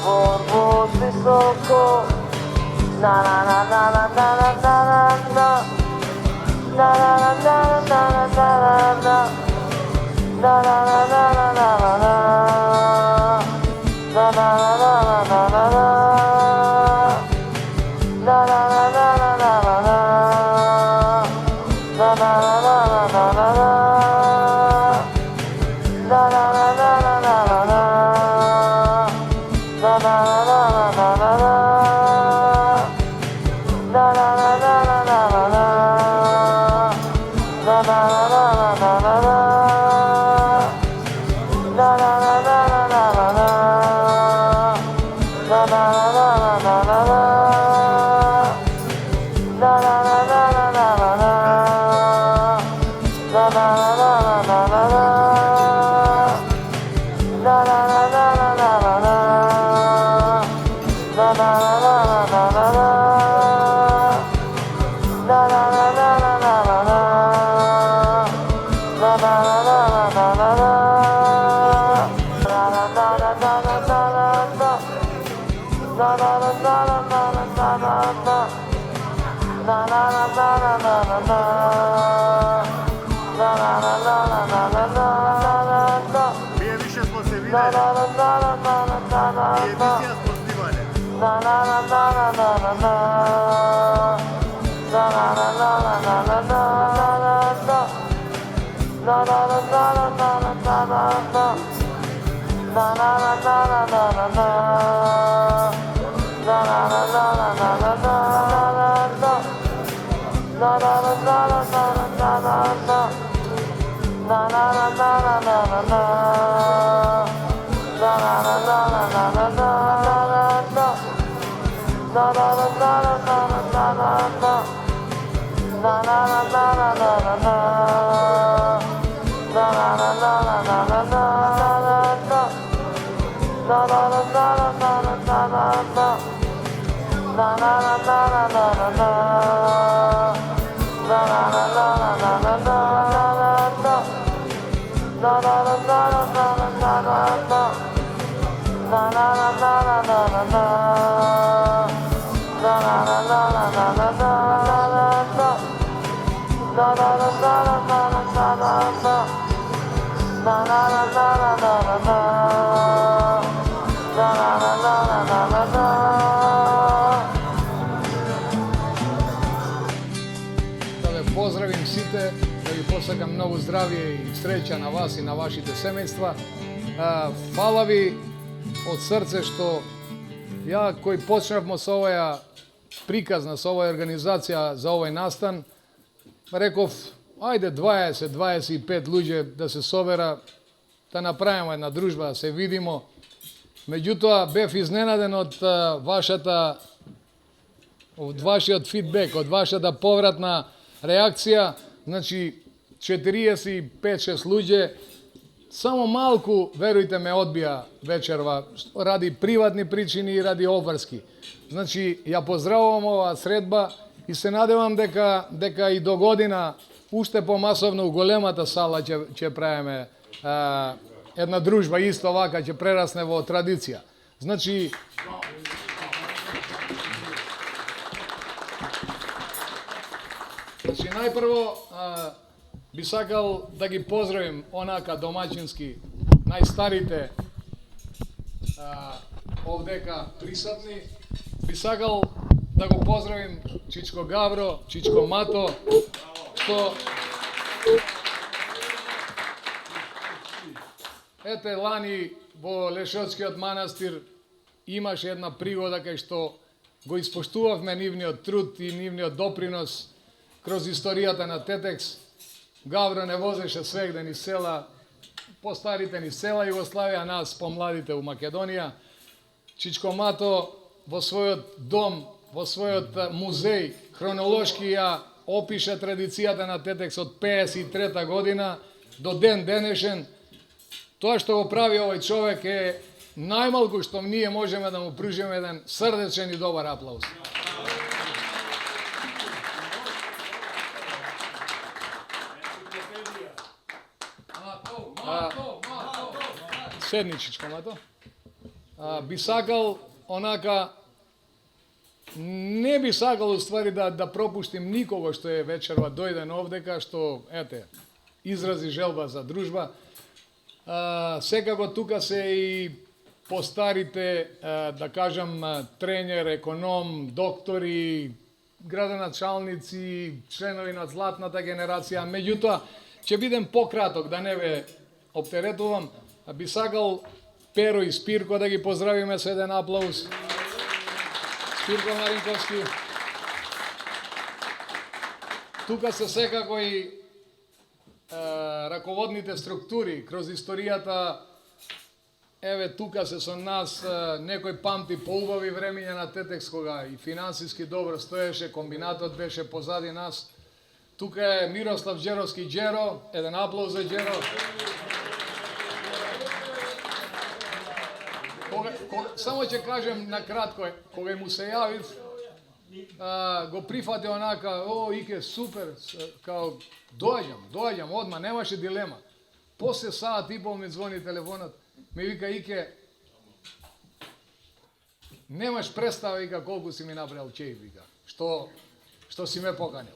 vorbos visoko. Na na na na na na na na na. Na na na na na na na na. Na na na na na na na. Na na na na na na na. Na na na na na na na. Na na na na na na na. Na na na na na na na. Na na na na na na na. Na na na na na na na. Na na na na na na na. Na na na na na na na. Na na na na na na na. Na na na na na na na. Na na na na na na na. Na na na na na na na. Na na na na na na na. Na na na na na na na. Na na na na na na na. Na na na na na na na. Na na na na na na na na. Na na na na na na na na. Na na na na na na na na. Prije više smo se Na vidjeli na na na na na na i na. emisija smo snimali. Na na na na na na na na. Na na na na na na na na. Na na na na na na na na. Na na na na na na na na. Na na na na na na na na. Na na na na na na na na. Na na na na na na na na. Na na na na na na na na. Na na na na na na na na. Na na na na na na na na. Na na na na na na na na. Na na na na na na na na. Na na na na na na na na. Na na na na na na na na. Na na na na na na na na. Na na na na na na na na. Na na na na na na na na. Na na na na na na na na. Na na na na na na na na. Na na na na na na na. Да ве поздравим сите, да ви посакам многу здравје и среќа на вас и на вашите семејства. Фала ви од срце што ја кој почнавмо со оваа приказна, со оваа организација за овој настан, реков, ајде 20-25 луѓе да се собера, да направиме една дружба, да се видимо. Меѓутоа, бев изненаден од вашиот фидбек, од вашата повратна реакција. Значи, 45-6 луѓе, само малку, верујте ме, одбија вечерва, ради приватни причини и ради обврски. Значи, ја поздравувам оваа средба и се надевам дека и до година уште помасовно у големата сала ќе правиме една дружба, исто вака ќе прерасне во традиција. Значи, најпрво би сакал да ги поздравим онака домаќински најстарите овдека присутни. Би сакал да го поздравим Чичко Гавро, Чичко Мато, што ете лани во Лешотскиот манастир имаше една пригода кај што го испоштувавме нивниот труд и нивниот допринос кроз историјата на Тетекс. Гавро не возеше свегден из села, постарите ни села Југославија, нас помладите у Македонија. Чичко Мато во својот дом, во својот музеј, хронолошки ја опиша традицијата на Тетекс од 53 година до ден денешен. Тоа што го прави овој човек е најмалку што ние можеме да му пружиме еден срдечен и добар аплауз. Седни, Чичко Мато. би сакал онака, не би сакал уствари да пропуштим никого што е вечерва дојден овдека, што изрази желба за дружба. Секако тука се и постарите, да кажам, тренер, економ, доктори, градоначалници, членови на златната генерација. Меѓутоа, ќе бидем пократок, да не ве оптеретувам. Би сакал Перо и Спирко да ги поздравиме со еден аплауз. Спирко Маринковски. Тука се секако и раководните структури кроз историјата. Еве тука се со нас, некој памти поубави времења на Тетекс, кога и финансиски добро стоеше, комбинатот беше позади нас. Тука е Мирослав Джеровски Джеро, еден аплауз за Джеро. Само ќе кажем накратко, кога му се јавив, го прифати онака, Ике, супер, као, доаѓам, одма, немаше дилема. После саат и пол ми звони телефонот, ми вика, Ике, немаш представа, вика, колку си ми направил чеј, вика, што си ме поканил.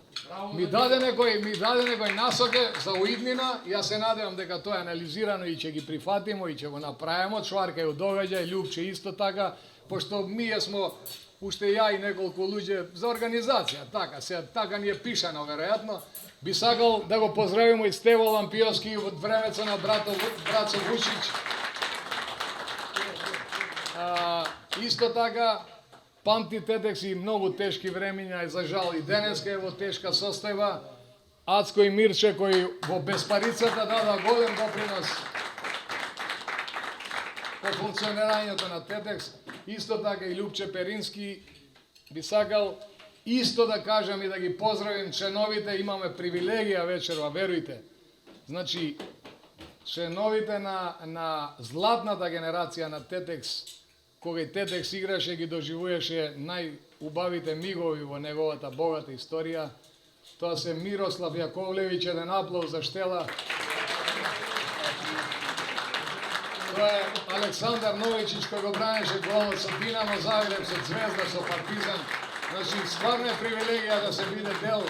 Ми даде некој насоке за уиднина, јас се надевам дека тоа е анализирано и ќе ги прифатимо и ќе го направимо. Чварка е догаѓај, Љупче исто така, пошто ние смо, уште ја и неколку луѓе за организација, така ни е пишано веројатно. Би сакал да го поздравимо и Стево Лампиовски од времето на брато Вучич. Исто така, памти Тетекс и многу тешки времења и за жал и денеска е во тешка состојба. Ацко и Мирче кои во безпарицата дада голем допринос по функционирањето на Тетекс. Исто така и Љупче Перински. Би сакал исто да кажам и да ги поздравим членовите, имаме привилегија вечерва, верујте. Значи, членовите на златната генерација на Тетекс, кога и Тетекс играше, ги доживуваше најубавите мигови во неговата богата историја. Тоа се Мирослав Јаковлевиќ, еден аплауз за Штела. Тоа е Александар Новичич, кој го бранеше голот со Динамо Загреб, со Звезда, со Партизан. Значи, стварно е привилегија да се биде дел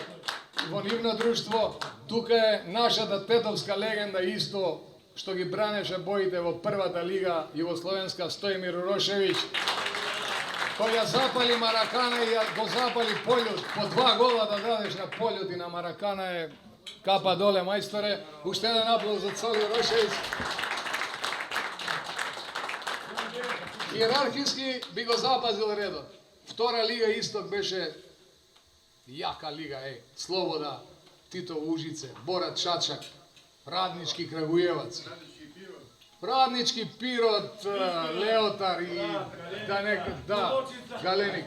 во нивно друштво. Тука е нашата тетовска легенда исто, што ги бранеше боите во првата лига југословенска, Стојмир Урошевиќ, кој ја запали Маракана и го запали Пољут, по 2 гола да дадеш на Пољут и на Маракана е капа доле, мајсторе. Уште еден аплауз за Цоли Урошевиќ. Иерархиски би го запазил редот. Втора лига Исток беше јака лига, Слобода, Тито Ужице, Борат Чачак, Раднички Крагујевац, Раднички Пирот, Леотар и Галеник.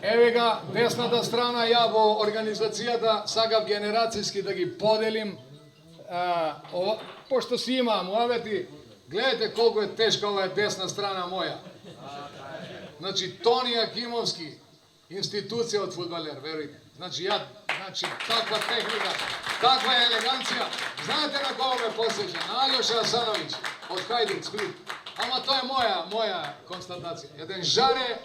Еве га десната страна, ја во организацијата сакав генерацијски да ги поделим, пошто си има муавети, гледате колку е тешка ова десна страна моја. Значи, Тони Акимовски, институција од фудбалер, верујте. Значи, таква техника, таква елеганција. Знаете на кого ме посеќа? На Алјоша Асановиќ, од Хајдук, Сплит. Ама тоа е моја констатација. Еден жаре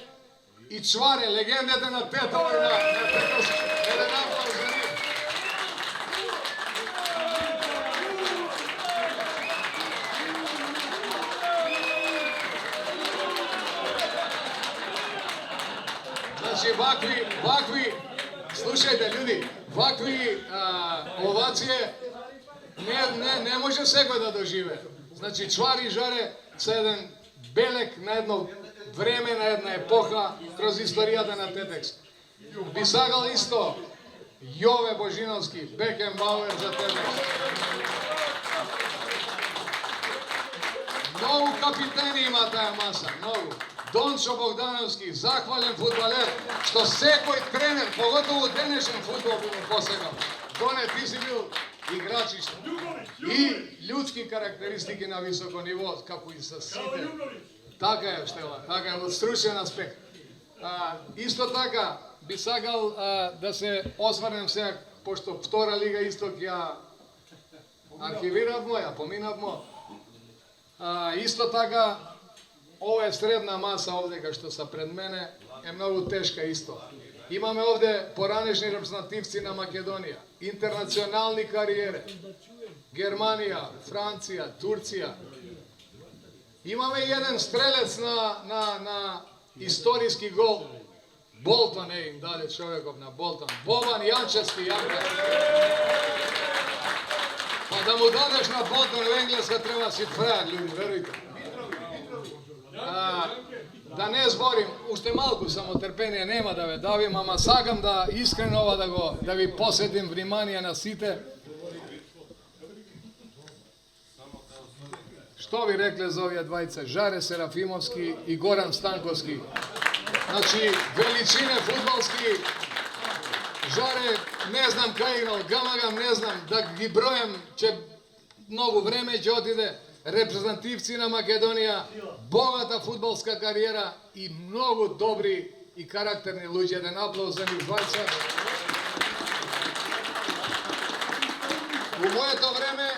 и чваре, легендите на Тетово и на Тетовски. Еден аплауз за нив. Значи, вакви, слушајте, људи, вакви овације не може секој да доживе. Значи, чвари и жаре се еден белек на едно време, на една епоха кроз историјата на Тетекс. Би сакал исто Јове Божиновски, Бекенбауер за Тетекс. Многу капитени има таа маса, многу. Дончо Богдановски, захвален фудбалер, што секој тренер, поготово денешен фудбал би му посекал. Доне, ти си бил играч и ljudски карактеристики на високо ниво, како и со сите. Така е, Штела, така е, од стручен аспект. Исто така, би сакал да се осврнем сега, пошто втора лига Исток ја архивиравмо, ја поминавмо. Исто така, ова е средна маса овде кај што са пред мене, е многу тешка исто. Имаме овде поранешни репрезентативци на Македонија, интернационални кариери, Германија, Франција, Турција. Имаме еден стрелец на историски гол, Болтон е им даде човеков на Болтон, Бобан Јанчевски Јанка. Па да му дадеш на Болтон в Енглеска треба си фрајат, люди, верујте. Да не зборим, уште малку само терпение нема да ве давим, ама сакам да искрено ова да ви посетим внимание на сите. Што ви рекле за овие двајца, Жаре Серафимовски и Горан Станковски. Значи, величине фудбалски, Жаре, не знам кај играл, Гамагам не знам, да ги броем, че многу време ќе отиде, репрезентативци на Македонија, богата фудбалска кариера и многу добри и карактерни луѓе. Еден аплауз за нив двајца. У моето време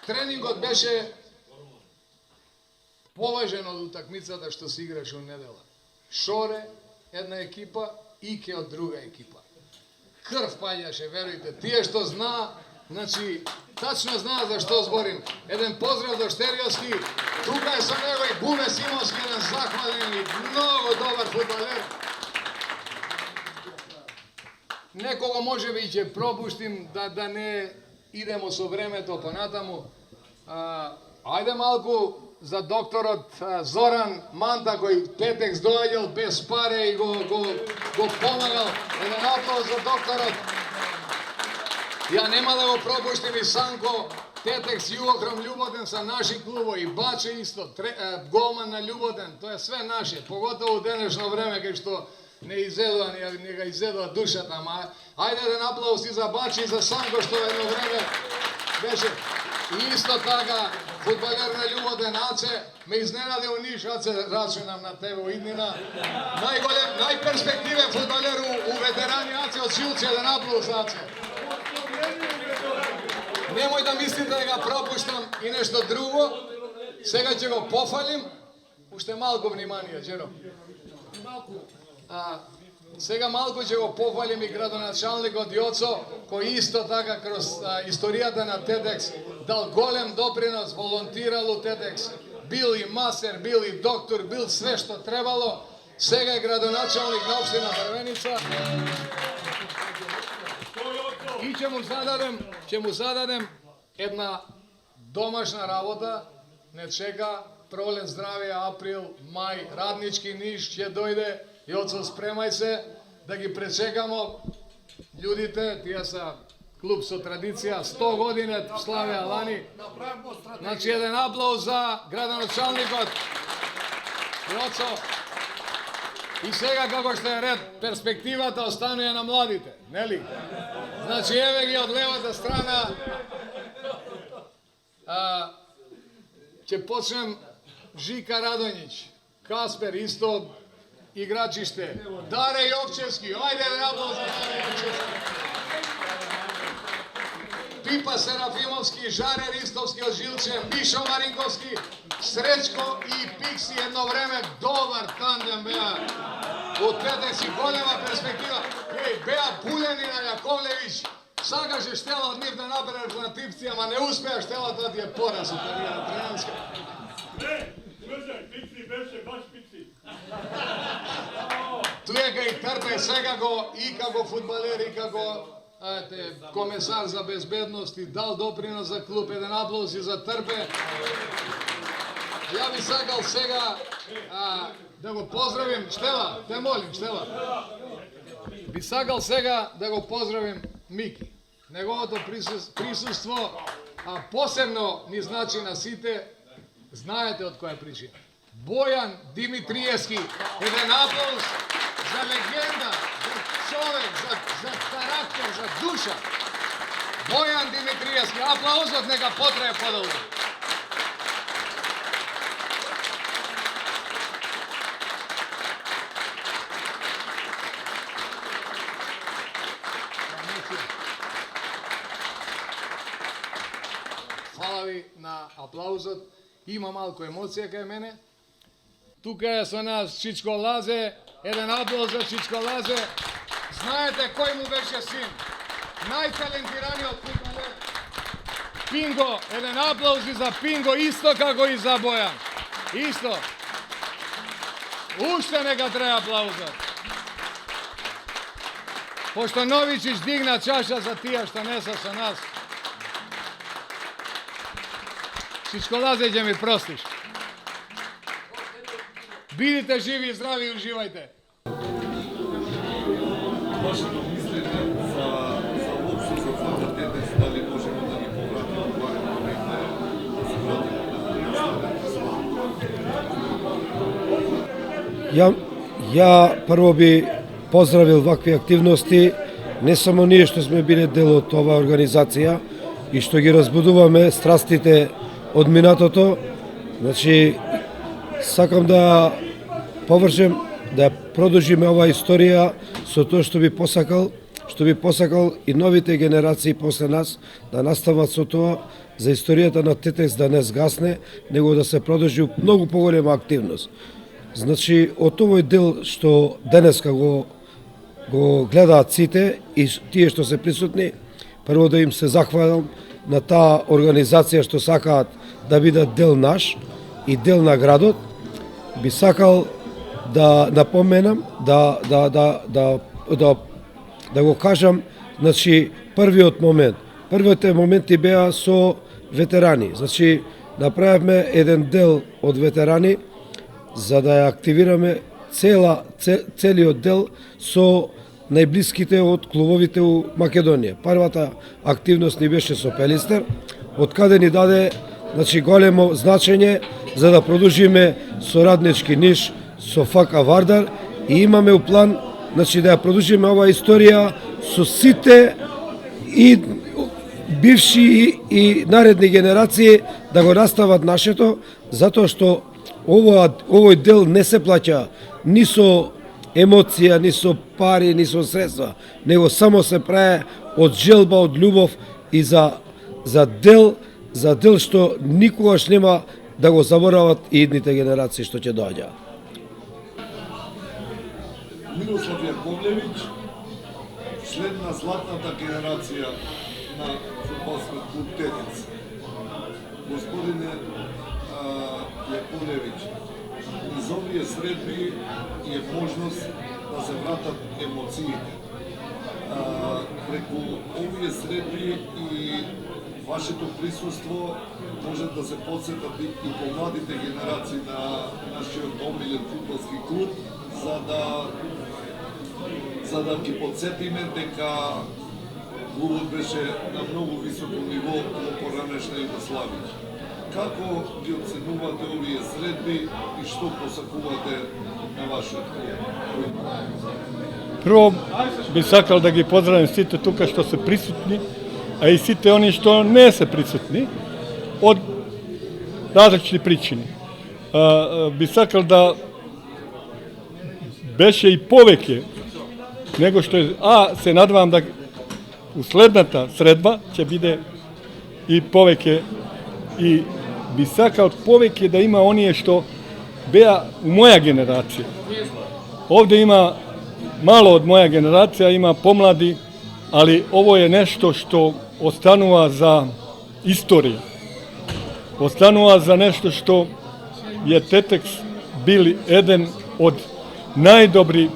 тренингот беше поважен од утакмицата што се играше у недела. Шоре, една екипа, Ике од друга екипа. Крв паѓаше, верујте. Тие што знаа, значи, тачно знаа за што зборим. Еден поздрав до Штериовски, тука е со него и Буме Симовски, еден захвален и многу добар фудбалер. Некого може би ќе пропуштим да не идемо со времето понатаму. Ајде малку за докторот Зоран Манта, кој Тетекс доаѓал без паре и го помагал. Еден аплауз за докторот. Ја нема да го пропуштим и Санко, Тетекс, Југохром, Љуботен са наши клубови, Баче исто, голман на Љуботен, тоа е све наше, поготово у денешно време кај што не га изедува душата, ама ајде еден аплауз и за Баче и за Санко што едно време беше. И исто така, фудбалер на Љуботен, Аце, ме изненади у Ниш, Аце, рачунам на тебе у иднина. Најголем, најперспективен фудбалер у ветерани, Аце од Шилци, еден аплауз, Аце. Немој да мислите да ga пропуштам и нешто друго. Сега ќе го пофалим. Уште малку внимание, Джеро. Сега малку ќе го пофалим и градоначалникот Јоцо, кој исто така кроз историјата на Тетекс дал голем допринос, волонтирал у Тетекс. Бил и масер, бил и доктор, бил све што требало. Сега е градоначалник на општина Врвеница. И ќе му зададем една домашна работа, не чека пролет, здравие, април, мај, раднички Ниш ќе дојде, Јоцо, спремај се да ги пречекамо људите, тие са клуб со традиција, 100 години славеа лани. Значи еден аплауз за градоначалникот Јоцо. И сега како што е ред, перспективата останува на младите, нели? Значи еве ги од левата страна. Ќе почнем Жика Радоњич, Каспер исто играчиште, Даре Јовчевски, ајде еден аплауз за Даре Јовчевски. Пипа Серафимовски, Жаре Ристовски од Жилче, Мишо Маринковски, Сречко и Пикси едно време добар тандем беа. Од Тетекс и голема перспектива. Беа Пулени на Јаковлевич. Сакаше Штела од нив да набере репрезентативци, ама не успеа Штела, тоа ти е пораз од кариера тренерска. Не, Пикси беше баш Пикси. Туека и трпе секако и како фудбалер и како комесар за безбедност и дал допринос за клуб. Еден аплауз и за трпе. Ја би сакал сега да го поздравим, Штела, те молим, Штела. Би сакал сега да го поздравим Мики. Неговото присуство посебно ни значи на сите, знаете од која причина. Бојан Димитриевски, еден аплауз за легенда, за човек, за карактер, за душа. Бојан Димитриевски, аплаузот нека потрае подолго. Фала ви на аплаузот. Има малку емоција кај мене. Тука е со нас Чичко Лазе. Еден аплауз за Чичко Лазе. Знаете кој му беше син? Најталентираниот фудбалер. Пинго, еден аплауз и за Пинго, исто како и за Бојан. Исто. Уште нека треба аплаузот. Пошто Новичич дигна чаша за тие што не се со нас. Чичко Лазе, ќе ми простиш. Бидите живи и здрави и уживајте. Вашето мислење за општо за двата Тетекс, дали можеме да ги повратиме барем новите да се вратиме? Ја прво би поздравил вакви активности, не само ние што сме биле дел од оваа организација и што ги разбудуваме страстите од минатото. Значи, сакам да површем, да продолжиме оваа историја со тоа што би посакал и новите генерации после нас да настават со тоа, за историјата на Тетекс да не сгасне, него да се продолжи многу поголема активност. Значи, од овој дел што денеска го гледаат сите и тие што се присутни, прво да им се захвалам на таа организација што сакаат да бидат дел наш и дел на градот. Би сакал да напоменам, да го кажам, значи, првите моменти беа со ветерани. Значи, направивме еден дел од ветерани, за да ја активираме целиот дел со најблиските од клубовите у Македонија. Првата активност ни беше со Пелистер, од каде ни даде, значи, големо значење за да продолжиме сораднички ниш со ФК Вардар и имаме у план, значи, да ја продолжиме оваа историја со сите и бивши и наредни генерации да го настават нашето, затоа што овој дел не се плаќа ни со емоција, ни со пари, ни со средства, него само се прави од желба, од љубов и за дел што никогаш нема да го заборават и идните генерации што ќе доаѓаат. Мирослав Јаковлевиќ, следна златната генерација на фудбалскиот клуб Тетекс. Господине Јаковлевиќ, низ овие средби е можност да се вратат емоциите. Преку овие средби и вашето присуство може да се подсетат и помладите генерации на нашиот омилен фудбалски клуб, за да ги подсетиме дека клубот беше на многу високо ниво во поранешна Југославија. Како ги оценувате овие средби и што посакувате на вашиот клуб? Прво би сакал да ги поздравим сите тука што се присутни, а и сите они што не се присутни од различни причини. Би сакал да беше и повеќе него што е, се надевам да у следната средба ќе биде и повеќе и би сакал повеќе да има оние што беа у моја генерација. Овде има мало од моја генерација, има помлади, али ово е нешто што останува за историја. Останува за нешто што е Тетекс бил еден од најдобри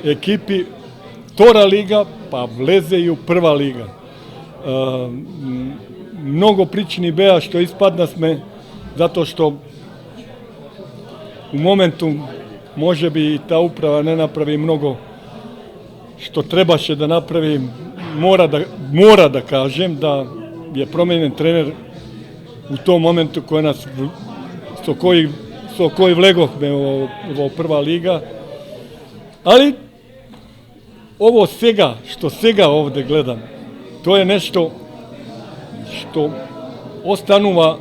екипи втора лига, па влезе и у прва лига. Многу причини беа што испаднасме, затоа што у моменту може би и таа управа не направи многу што требаше да направи. Мора да кажем да е променен тренер у тој моменту со кој влеговме во прва лига. Али ово сега, што сега овде гледам, тоа е нешто што останува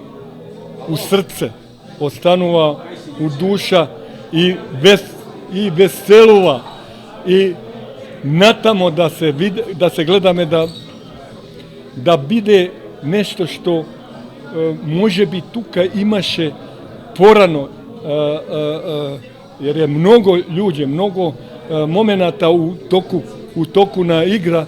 у срце, останува у душа и веселува и натамо да се гледаме да биде нешто што може би тука имаше порано jer je mnogo ljudi, mnogo momenata u toku na igra,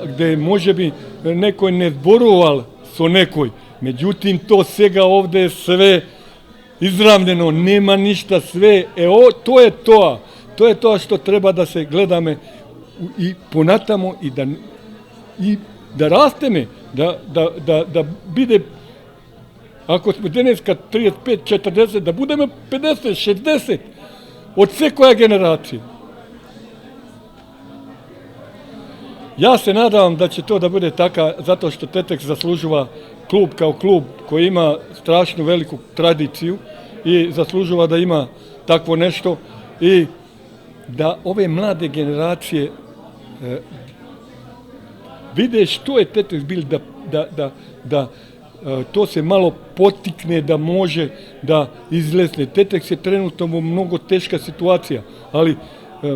gde može bi nekoj ne zboroval so nekoj. Međutim, to svega ovde je sve izravljeno, nema ništa, sve. To je to. To je to što treba da se gledame i ponatamo i da rasteme, da bide, ako smo deneska 35, 40, da budemo 50, 60 od sve koja generacije. Ja se nadam da će to da bude taka, zato što Tetek zaslužuva klub kao klub koji ima strašnu veliku tradiciju i zaslužuva da ima takvo nešto i da ove mlade generacije vide što je Tetek bil, da to se malo potikne, da može da izlesne. Tetek se trenutno u mnogo teška situacija, ali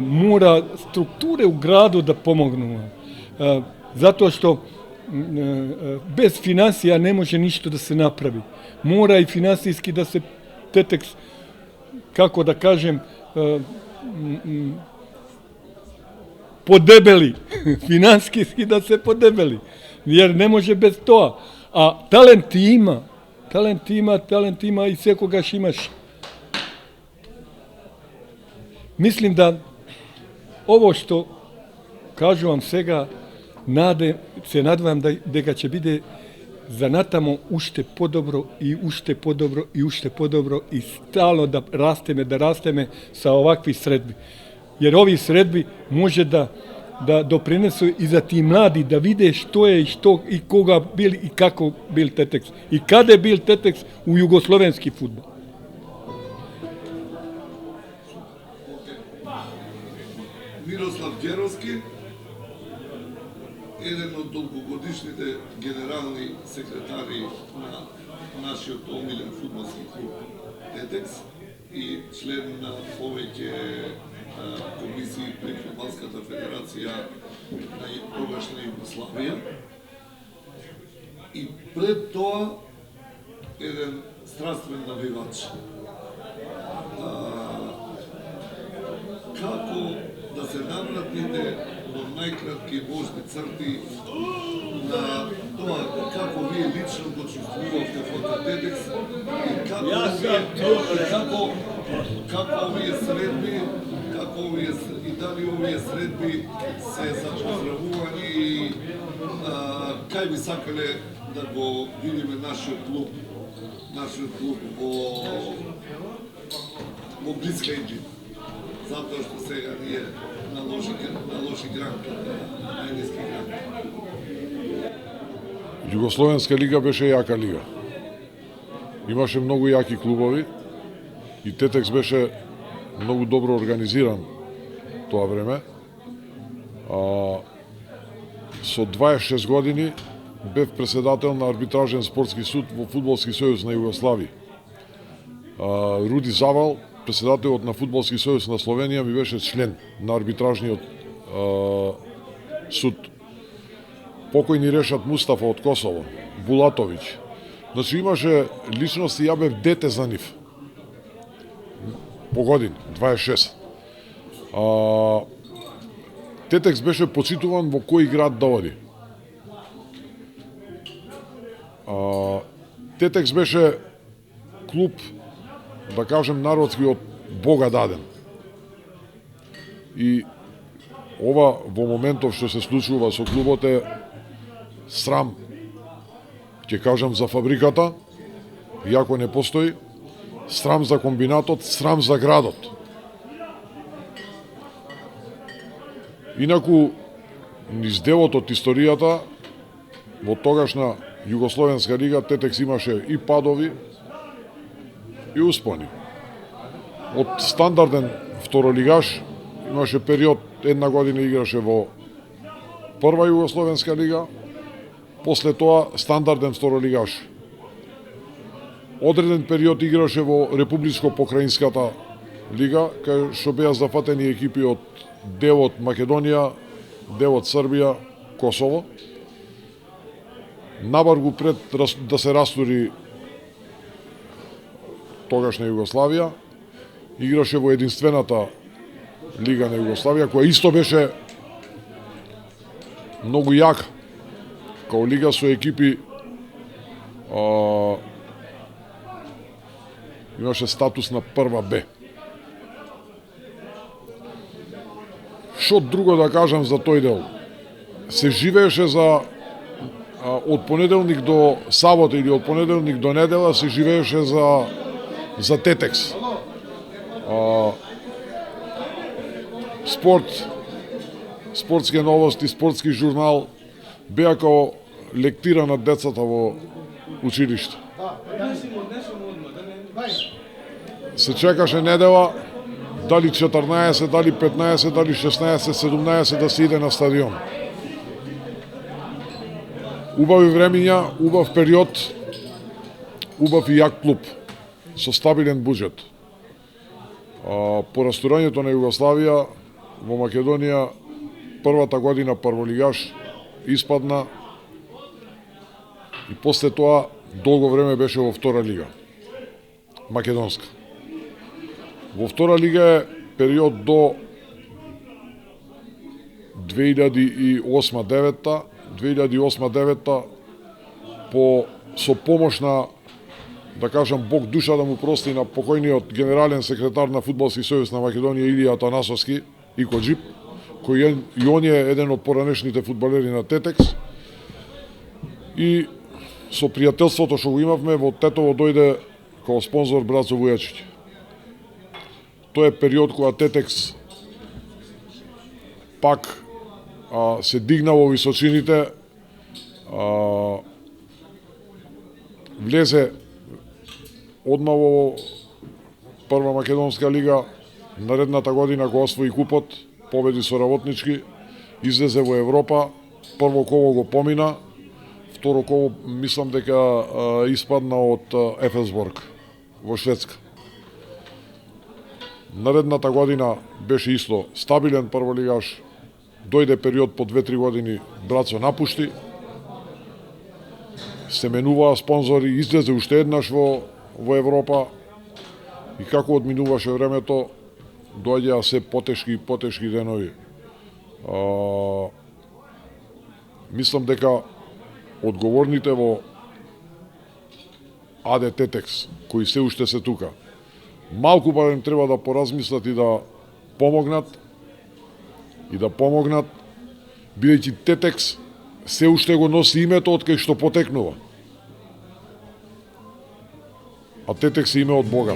mora strukture u gradu da pomognu. Zato što bez finansija ne može ništa da se napravi. Mora i finansijski da se Tetek, kako da kažem, podebeli, finansijski da se podebeli, jer ne može bez toga. A talent ima i sve kogaš imaš. Mislim da ovo što kažu vam svega, se nadvam da ga će biti zanatamo ušte podobro i stalno da rasteme sa ovakvih sredbi. Jer ovi sredbi može da doprinesu i za ti mladi, da vide što je i koga bil i kako bil Tetek. I kada je bil Tetek u jugoslovenski fudbal. Мирослав Геровски, еден од долгогодишните генерални секретари на нашиот омилен фудбалски клуб Тетекс и член на повеќе комисии при Фудбалската федерација на тогашна Југославија. И пред тоа еден страствен навивач. Како да се навратите до најкратки можни црти на тоа како вие лично го чувствувавте во Тетекс и како овие средби, и дали овие средби се запоздравувани и кај би сакале да го видиме нашиот клуб во блиска иднина. Затоа што сега ние на лоши гранки, најниски гранки. Југословенска лига беше јака лига. Имаше многу јаки клубови и Тетекс беше многу добро организиран тоа време. Со 26 години бев председател на арбитражен спортски суд во Фудбалски сојуз на Југославија. Руди Завал, председателот на Фудбалски сојуз на Словенија, ми беше член на арбитражниот суд. Покојни Решат Мустафа од Косово, Булатовиќ. Значи имаше личности, ја бев дете за нив. По години, 26. Тетекс беше почитуван во кој град да оди. Тетекс беше клуб, да кажем народски, од Бога даден. И ова во моментов што се случува со клубот е срам. Ќе кажам за фабриката, иако не постои, срам за комбинатот, срам за градот. Инаку, низ делот од историјата, во тогашна Југословенска лига, Тетекс имаше и падови, и успони. Од стандарден второлигаш, имаше период, една година играше во прва Југословенска лига, после тоа стандарден второлигаш. Одреден период играше во Републичко-Покраинската лига, кај што беа зафатени екипи од делот Македонија, делот Србија, Косово. Набар го пред да се растури тогашна Југославија. Играше во единствената лига на Југославија, која исто беше многу јака. Као лига со екипи имаше статус на прва Б. Што друго да кажам за тој дел? Се живееше од понеделник до сабота или од понеделник до недела се живееше за Тетекс. Спорт, спортски новости, спортски журнал беа као лектира на децата во училиште. Се чекаше недела, дали 14, дали 15, дали 16, 17 да се иде на стадион. Убави времиња, убав период, убав и јак клуб, со стабилен буџет. По растурањето на Југославија, во Македонија, првата година прволигаш испадна и после тоа долго време беше во втора лига, македонска. Во втора лига е период до 2008-2009, 2008-2009 со помош на, да кажам, Бог душа да му прости, на покојниот генерален секретар на Фудбалски сојуз на Македонија Илија Атанасовски, Ико Джип, кој и он е еден од поранешните фудбалери на Тетекс. И со пријателството што го имавме, во Тетово дојде као спонзор Брацо Вујачиќ. Тоа е период кога Тетекс пак се дигна во височините, влезе одма во прва македонска лига, наредната година го освои купот, победи со Работнички, излезе во Европа, прво коло го помина, второ коло мислам дека испадна од Ефесборг во Шведска. Наредната година беше исто стабилен прволигаш, дојде период по 2-3 години Брацо напушти, се менуваа спонзори, излезе уште еднаш во Европа и како одминуваше времето, доаѓаа се потешки и потешки денови. Мислам дека одговорните во АД Тетекс, кои се уште се тука, малку барем треба да поразмислат и да помогнат, бидејќи Тетекс се уште го носи името од кај што потекнува. А Тетекс е име од Бога.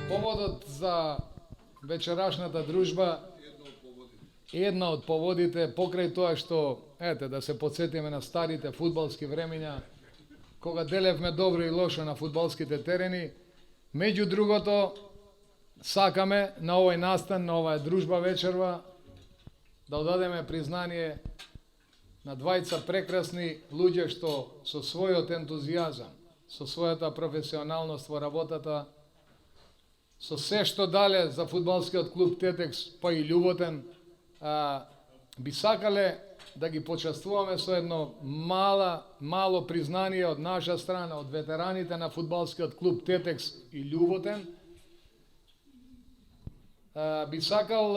Поводот за вечерашната дружба, една од поводите покрај тоа што, да се подсетиме на старите фудбалски времења, кога делевме добро и лошо на фудбалските терени, меѓу другото, сакаме на овој настан, на оваа дружба вечерва, да одадеме признание на двајца прекрасни луѓе што со својот ентузијазам, со својата професионалност во работата, со се што дале за фудбалскиот клуб Тетекс, па и љуботен, би сакале да ги почествуваме со едно мало признание од наша страна, од ветераните на фудбалскиот клуб Тетекс и љуботен. Би сакал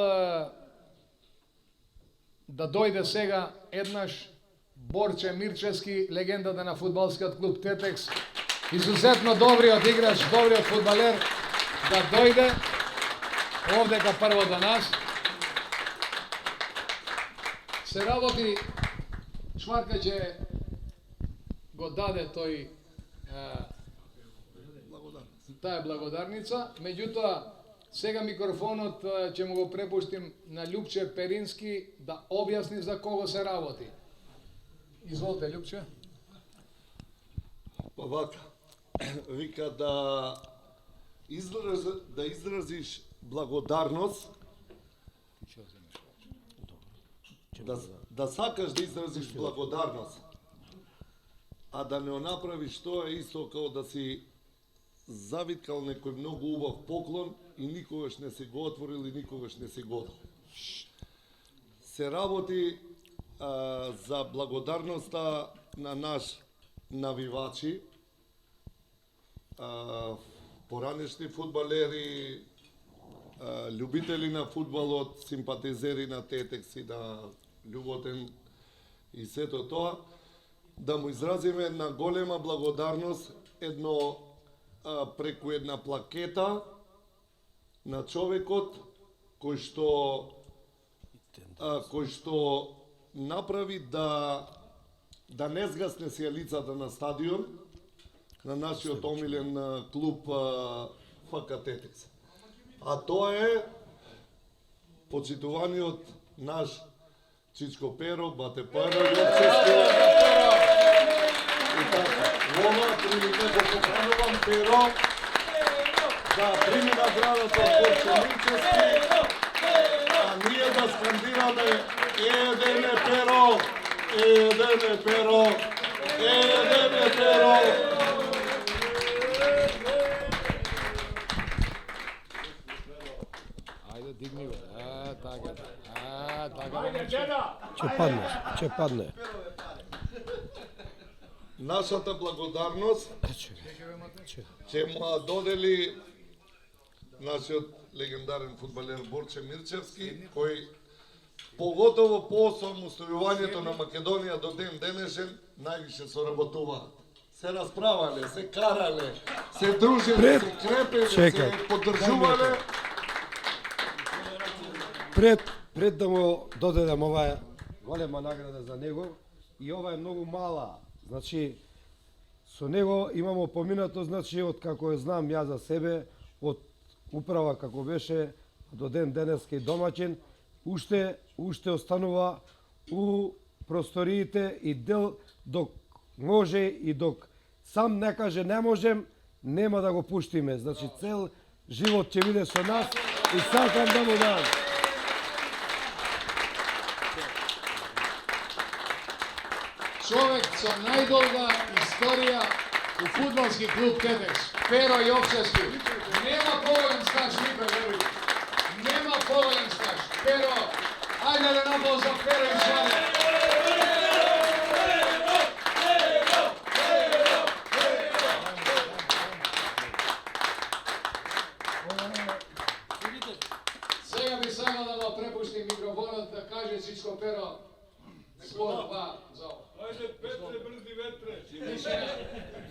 да дојде сега еднаш Борче Мирчевски, легендата на фудбалскиот клуб Тетекс, изузетно добриот играч, добриот фудбалер, да дојде овдека прво до нас. Се работи, Шварка ќе го даде тој таа благодарница, меѓутоа сега микрофонот ќе му го препуштим на Љупче Перински да објасни за кого се работи. Изволте, Љупче. Па вака, вика да изразиш благодарност, да сакаш да изразиш благодарност, а да не направиш тоа исто како да си завиткал некој многу убав поклон и никогаш не си го отворил и никогаш не си го отворил. Се работи за благодарноста на наш навивачи, поранешни фудбалери, љубители на фудбалот, симпатизери на Тетекс и на Љуботен и сето тоа, да му изразиме една голема благодарност преку една плакета на човекот кој што направи да не згасне сијалицата на стадион на нашиот омилен клуб ФК Тетекс. А тоа е почитуваниот наш Чичко Перо, Бате Перо, Јовчевски. И така, во оваа прилика го поканувам Перо да прими наградата од Борче Минчевски, а ние да скандираме едене Перо, едене Перо, едене Перо. Ајде, дигни го. Така. Ќе падне. Нашата благодарност ќе му ја додели нашиот легендарен фудбалер Борче Мирчевски, кој поготово по самостојувањето на Македонија до ден денешен највише соработуваат. Се расправале, се карале, се дружиле, се крепеле, се поддржувале. Пред да му додадам оваа голема награда за него, и ова е многу мала. Значи, со него имамо поминато, значи, од како ја знам ја за себе, од управа како беше до ден денеска и домаќин, уште останува у просториите и дел док може и док сам не каже не можем, нема да го пуштиме. Значи, цел живот ќе биде со нас и сакам да му дам. Човек со најдолга историја у фудбалски клуб Тетекс, Перо Јовчевски. Нема поголем стаж никој, веруј. Нема поголем стаж. Перо, ајде да напол за Перо и Шваде. Сега би сакал да го препуштим микрофонот да каже Чичко Перо спор два за ова.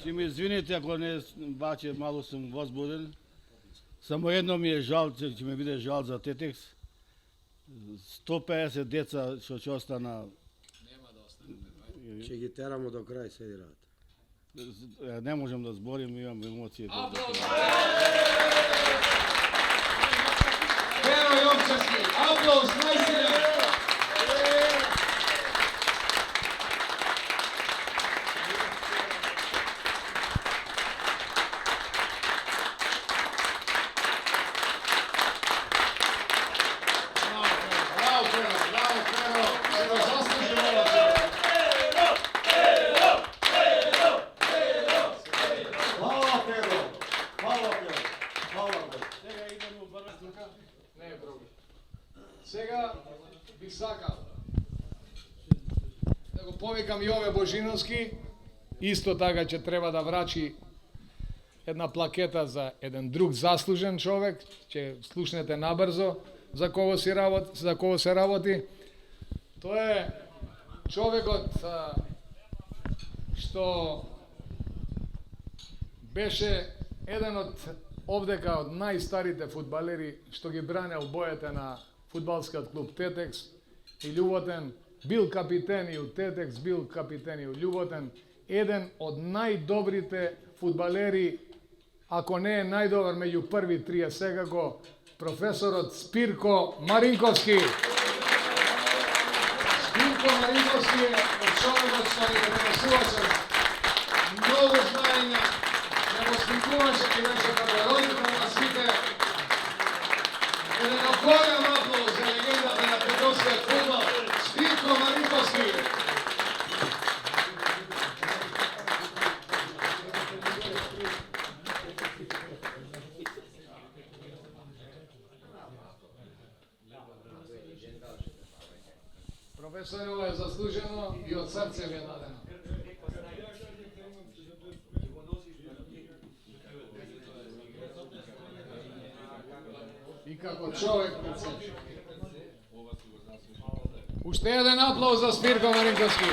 Ќе ме извините ако не баче, малку сум возбуден. Само едно ми е жал, ќе ме биде жал за Тетекс. 150 деца што ќе остана. Ќе ги терамо до крај се играат. Не можам да зборим, имам емоции. Аплауз! Перо Јовчевски, аплауз, најсилен! Сега би сакал да го повикам Јове Божиновски, исто така ќе треба да врачи една плакета за еден друг заслужен човек, ќе слушнете набрзо за кого се работи. Тоа е човекот што беше еден од овдека од најстарите фудбалери што ги бранел боите на фудбалскиот клуб Тетекс и Љуботен, бил капитен и у Тетекс, бил капитен и у Љуботен, еден од најдобрите фудбалери, ако не е најдобар меѓу први трие секако, професорот Спирко Маринковски. Спирко Маринковски е човекот што ни пренесуваше многу знаења, не го сликуваше и беше како родител на сите. Еден голем аплауз за легендата на тетовскиот фудбал, Спирко Маринковски. Професоре, ова е заслужено и од срце ви е дадено. И како човек пред се. Уште еден аплауз за Спирко Маринковски.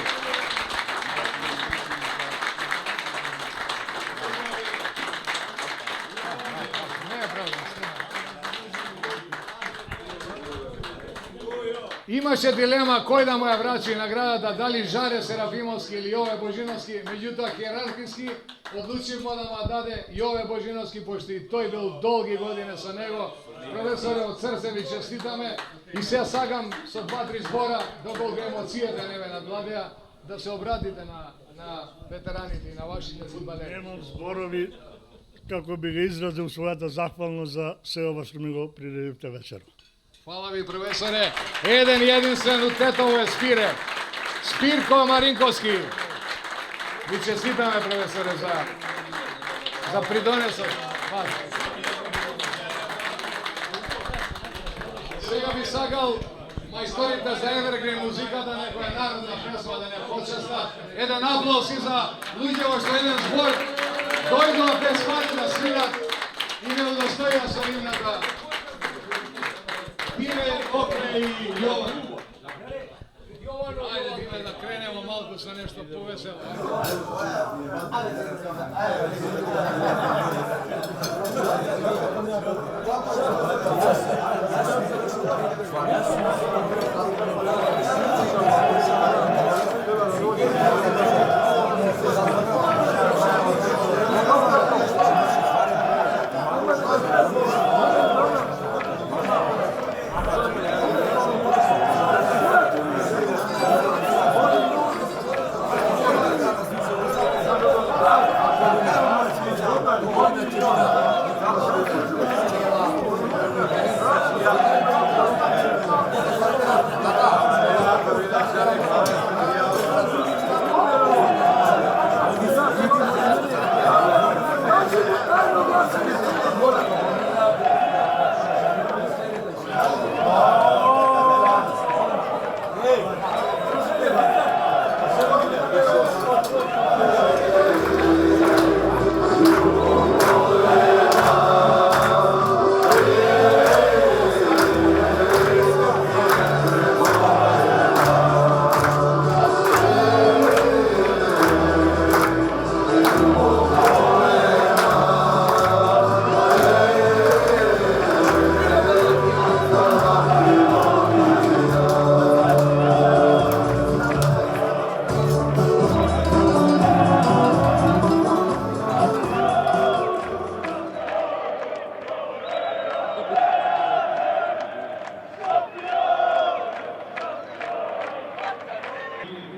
Не е проблем. Имаше дилема кој да му ја врачи наградата, дали Жаре Серафимовски или Јове Божиновски, меѓутоа хиерархиски одлучивме да му даде Јове Божиновски, пошто и тој бил долги години со него. Професоре, од срце ви честитаме и се сакам со 2-3 збора, доколку емоцијата не ве надвладеа, да се обратите на ветераните и на вашите фудбалери. Немам зборови како би го изразил својата захвалност за се ова што ми го приредивте вечер. Фала ви, професоре. Еден и единствен од Тетово е Спире. Спирко Маринковски. Ви честитаме, професоре, за придонесот. Сега би сакал мајсторите за Евергрин музиката, некоја народна песма да не почеста. Еден аплауз и за луѓето што еден збор дојдоа без пари да свират и не удостоија со нивната Пире, Окре и Јован. Ајде, Диле, да кренемо малку со нешто повесело.